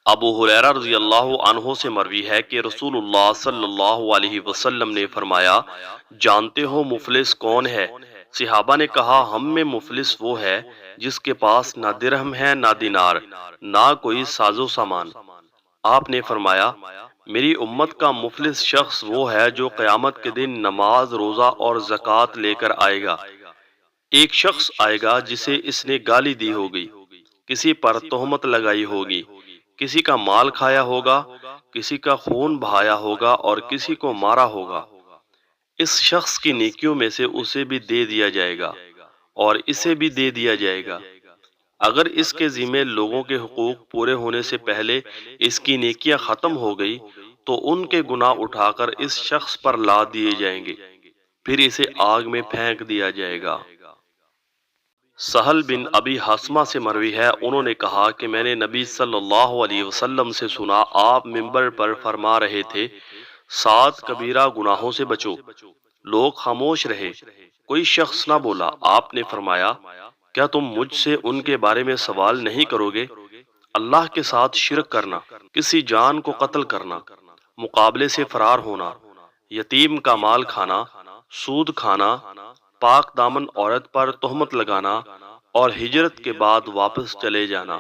ابو ہریرہ رضی اللہ عنہ سے مروی ہے کہ رسول اللہ صلی اللہ علیہ وسلم نے فرمایا، جانتے ہو مفلس کون ہے؟ صحابہ نے کہا، ہم میں مفلس وہ ہے جس کے پاس نہ درہم ہے نہ دینار، نہ کوئی ساز و سامان۔ آپ نے فرمایا، میری امت کا مفلس شخص وہ ہے جو قیامت کے دن نماز، روزہ اور زکوٰۃ لے کر آئے گا۔ ایک شخص آئے گا جسے اس نے گالی دی ہوگی، کسی پر تہمت لگائی ہوگی، کسی کا مال کھایا ہوگا، کسی کا خون بہایا ہوگا اور کسی کو مارا ہوگا۔ اس شخص کی نیکیوں میں سے اسے بھی دے دیا جائے گا اور اسے بھی دے دیا جائے گا۔ اگر اس کے ذمے لوگوں کے حقوق پورے ہونے سے پہلے اس کی نیکیاں ختم ہو گئی تو ان کے گناہ اٹھا کر اس شخص پر لاد دیے جائیں گے، پھر اسے آگ میں پھینک دیا جائے گا۔ سہل بن ابی حسمہ سے مروی ہے، انہوں نے کہا کہ میں نے نبی صلی اللہ علیہ وسلم سے سنا، آپ منبر پر فرما رہے تھے، 7 کبیرہ گناہوں سے بچو۔ لوگ خاموش رہے، کوئی شخص نہ بولا۔ آپ نے فرمایا، کیا تم مجھ سے ان کے بارے میں سوال نہیں کرو گے؟ اللہ کے ساتھ شرک کرنا، کسی جان کو قتل کرنا، مقابلے سے فرار ہونا، یتیم کا مال کھانا، سود کھانا، پاک دامن عورت پر تہمت لگانا اور ہجرت کے بعد واپس چلے جانا۔